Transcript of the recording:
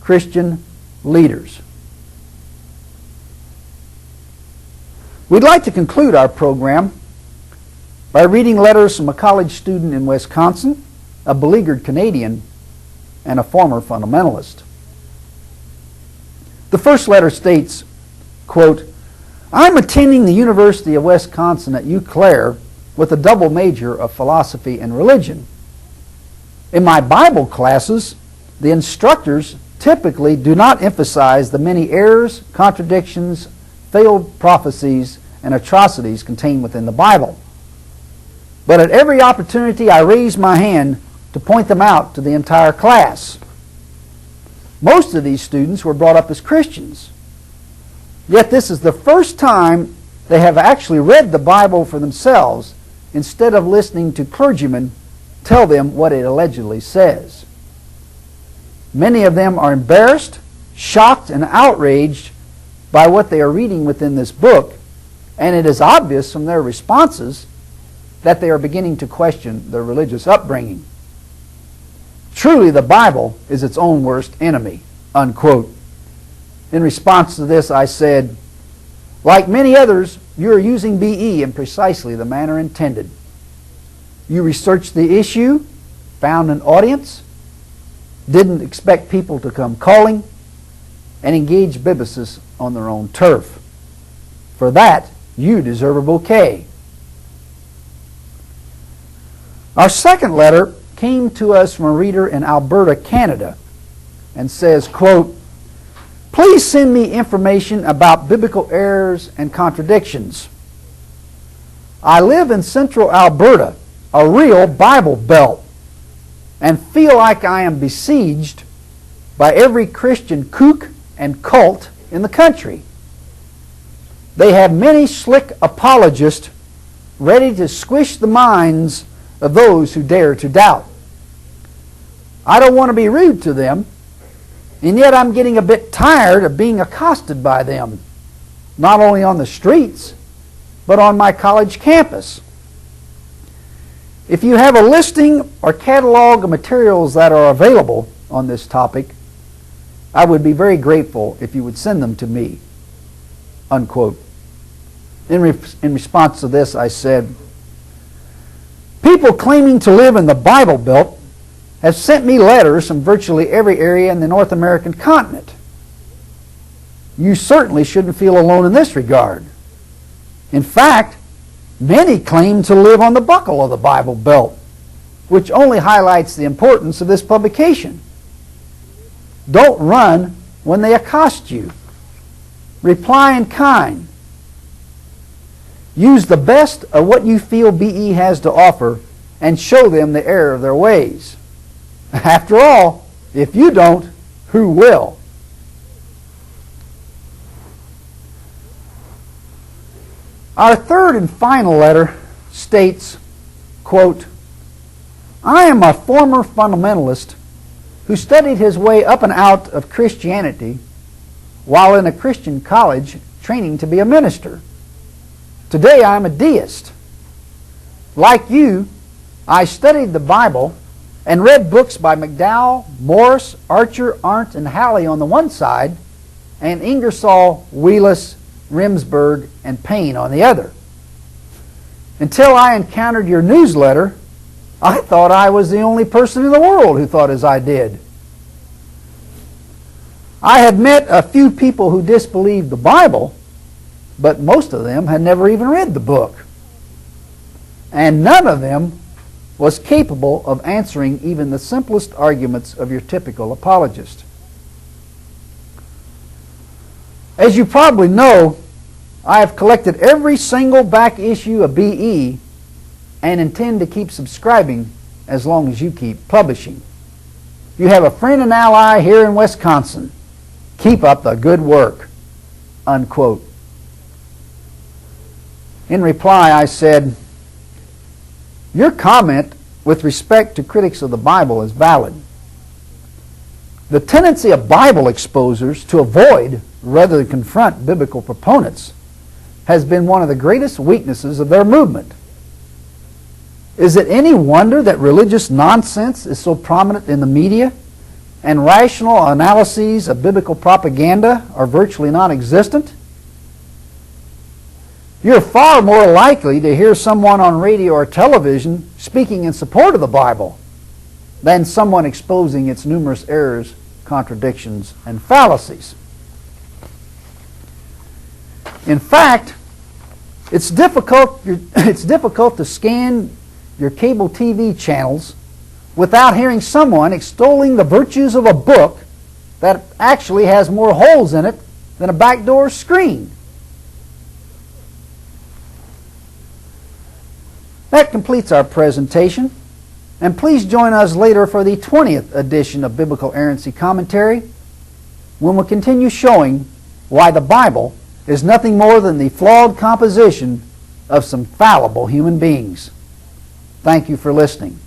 Christian leaders. We'd like to conclude our program by reading letters from a college student in Wisconsin, a beleaguered Canadian, and a former fundamentalist. The first letter states, quote, I'm attending the University of Wisconsin at Eau Claire with a double major of philosophy and religion. In my Bible classes, the instructors typically do not emphasize the many errors, contradictions, failed prophecies, and atrocities contained within the Bible. But at every opportunity I raise my hand to point them out to the entire class. Most of these students were brought up as Christians. Yet this is the first time they have actually read the Bible for themselves instead of listening to clergymen tell them what it allegedly says. Many of them are embarrassed, shocked, and outraged by what they are reading within this book, and it is obvious from their responses that they are beginning to question their religious upbringing. Truly, the Bible is its own worst enemy, unquote. In response to this, I said, like many others, you are using BE in precisely the manner intended. You researched the issue, found an audience, didn't expect people to come calling, and engaged bibicists on their own turf. For that, you deserve a bouquet. Our second letter came to us from a reader in Alberta, Canada, and says, quote, please send me information about biblical errors and contradictions. I live in central Alberta, a real Bible belt, and feel like I am besieged by every Christian kook and cult in the country. They have many slick apologists ready to squish the minds of those who dare to doubt. I don't want to be rude to them, and yet I'm getting a bit tired of being accosted by them, not only on the streets, but on my college campus. If you have a listing or catalog of materials that are available on this topic, I would be very grateful if you would send them to me, unquote. In response to this, I said, people claiming to live in the Bible Belt have sent me letters from virtually every area in the North American continent. You certainly shouldn't feel alone in this regard. In fact, many claim to live on the buckle of the Bible Belt, which only highlights the importance of this publication. Don't run when they accost you. Reply in kind. Use the best of what you feel BE has to offer and show them the error of their ways. After all, if you don't, who will? Our third and final letter states, quote, I am a former fundamentalist who studied his way up and out of Christianity while in a Christian college training to be a minister. Today I am a deist. Like you, I studied the Bible and read books by McDowell, Morris, Archer, Arndt, and Halley on the one side, and Ingersoll, Wheelis, Remsburg, and Payne on the other. Until I encountered your newsletter, I thought I was the only person in the world who thought as I did. I had met a few people who disbelieved the Bible, but most of them had never even read the book. And none of them was capable of answering even the simplest arguments of your typical apologist. As you probably know, I have collected every single back issue of BE and intend to keep subscribing as long as you keep publishing. You have a friend and ally here in Wisconsin. Keep up the good work, unquote. In reply, I said, your comment with respect to critics of the Bible is valid. The tendency of Bible exposers to avoid rather than confront biblical proponents has been one of the greatest weaknesses of their movement. Is it any wonder that religious nonsense is so prominent in the media and rational analyses of biblical propaganda are virtually non-existent. You're far more likely to hear someone on radio or television speaking in support of the Bible than someone exposing its numerous errors, contradictions, and fallacies. In fact, it's difficult to scan your cable TV channels without hearing someone extolling the virtues of a book that actually has more holes in it than a backdoor screen. That completes our presentation, and please join us later for the 20th edition of Biblical Errancy Commentary, when we'll continue showing why the Bible is nothing more than the flawed composition of some fallible human beings. Thank you for listening.